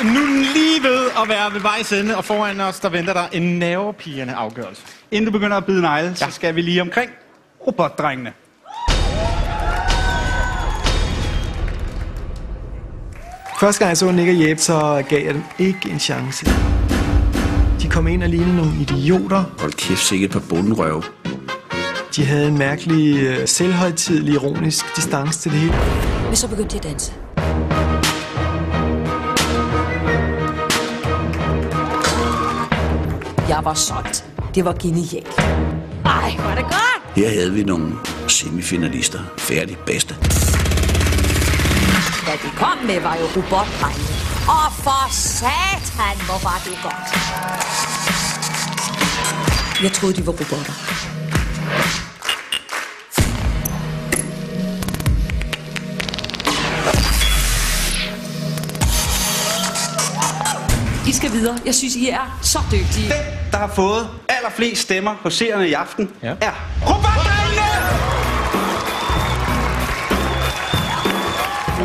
nu lige ved at være ved vejs ende, og foran os, der venter der en nervepirrende afgørelse. Inden du begynder at bide negle, så skal vi lige omkring robotdrengene. Første gang jeg så Nick og Jeb, så gav jeg dem ikke en chance. De kom ind og lignede nogle idioter. Hold kæft, sikkert på bundenrøv. De havde en mærkelig, selvhøjtidlig, ironisk distance til det hele. Men så begyndte de at danse. Jeg var solgt. Det var genialt. Ej, hvor er det godt! Her havde vi nogle semifinalister. Færdig bedste. Hvad de kom med, var jo robotdrengene. Og for satan, hvor var det godt. Jeg troede, de var robotter. I skal videre. Jeg synes, I er så dygtige. Den, der har fået allerflest stemmer på seerne i aften, er robotdrengene!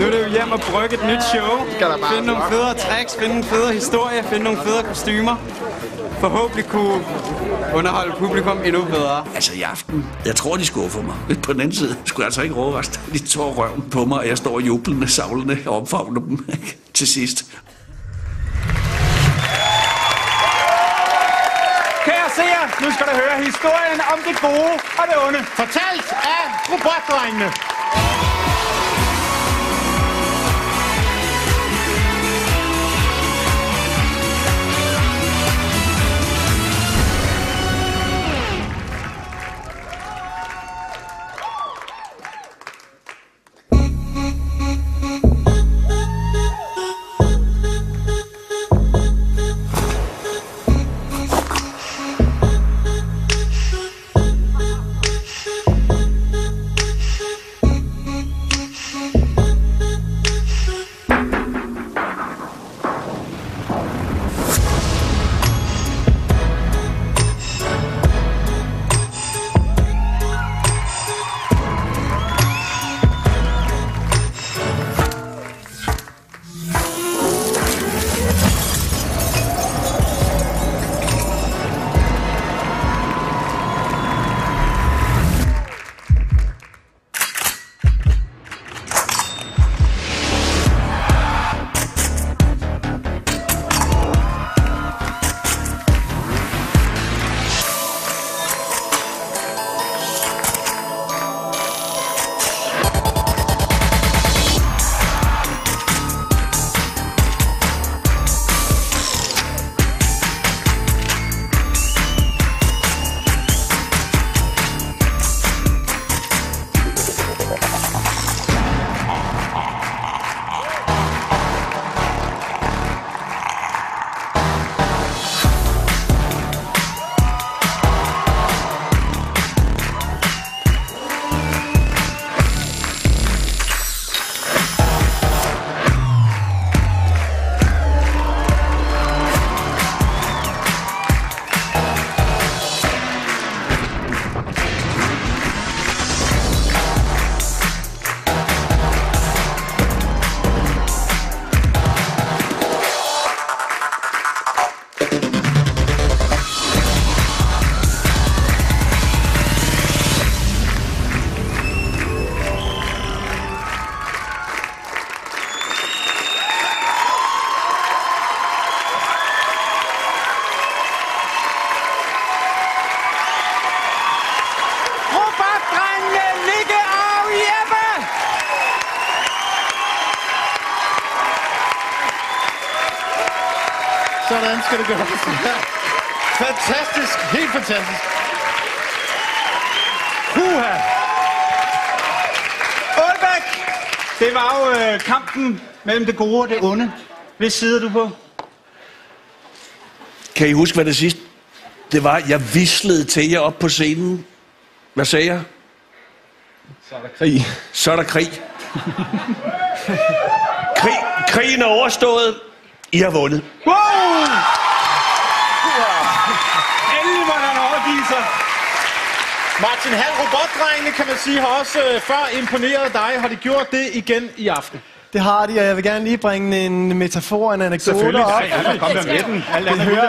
Nu er det jo hjem og brygge et nyt show. Finde nogle federe tricks, finde nogle federe historier, finde nogle federe kostymer. Forhåbentlig kunne underholde publikum endnu bedre. Altså i aften, jeg tror, de skuffer mig. På den anden side skulle jeg altså ikke overraske. De tår røven på mig, og jeg står jublende, savlende og omfavner dem til sidst. Kære seere, nu skal du høre historien om det gode og det onde. Fortalt af robotdrengene. Sådan skal det gøres. Fantastisk. Helt fantastisk. Puha! Aalbæk! Det var jo kampen mellem det gode og det onde. Hvis side er du på? Kan I huske, hvad det sidste? Det var, jeg vislede til jer op på scenen. Hvad sagde jeg? Så er der krig. Så er der krig. Krigen er overstået. I har vundet. Wow! Endelig var der en overgivelser. Martin Hall, robotdrengene, kan man sige, har også før imponeret dig. Har de gjort det igen i aften? Det har de, og jeg vil gerne lige bringe en metafor, en anekdote op. Kom der med den.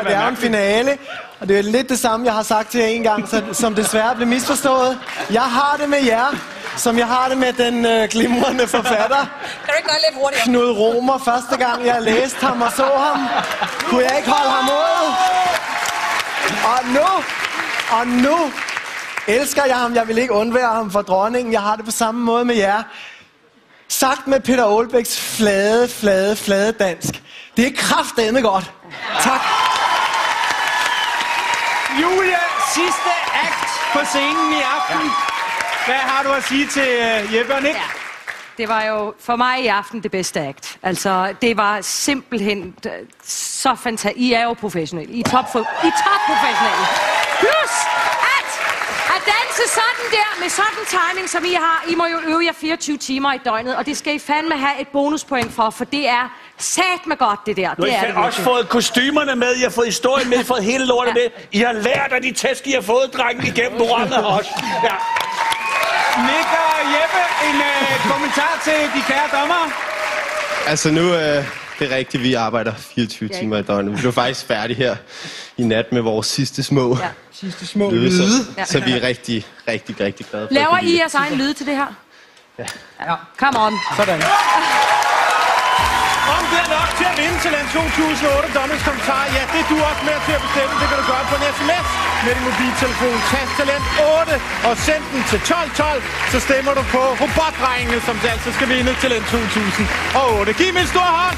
Det er en finale, og det er lidt det samme, jeg har sagt til jer en gang, som desværre blev misforstået. Jeg har det med jer, som jeg har det med den glimrende forfatter. Kan du ikke gøre lidt hurtigere? Knud Romer. Første gang, jeg læste ham og så ham, kunne jeg ikke holde ham ud. Og nu elsker jeg ham. Jeg vil ikke undvære ham for dronningen. Jeg har det på samme måde med jer. Sagt med Peter Aalbæks flade dansk. Det er kraftedeme godt. Tak. Julie, sidste akt på scenen i aften. Hvad har du at sige til Jeppe og Nick? Ja. Det var jo for mig i aften det bedste akt. Altså, det var simpelthen så fantastisk. I er jo professionelle. I er topprofessionelle. Plus at danse sådan der med sådan timing, som I har. I må jo øve jer 24 timer i døgnet, og det skal I fandme have et bonuspoint for det er satme godt, det der. Nu har I også fået kostymerne med, I har fået historien med, I har fået hele lortet med. I har lært af de tæsk, I har fået, drengen, igennem programmet også. Ja. Nick og Jeppe, en kommentar til de kære dommere? Altså nu, det er rigtigt, vi arbejder 24 timer i døgnet. Vi blev faktisk færdige her i nat med vores sidste små lyde. Så vi er rigtig glade for. Laver I jeres egen lyde til det her? Ja. Come on. Sådan. Om det er nok til at vinde Talent 2008 Dommers kommentar, ja, det er du også med til at bestemme. Det kan du gøre på en sms med din mobiltelefon. Tast Talent 8 og send den til 1212, så stemmer du på robotdrengene, som altså skal vinde Talent 2008. Giv mig en stor hånd!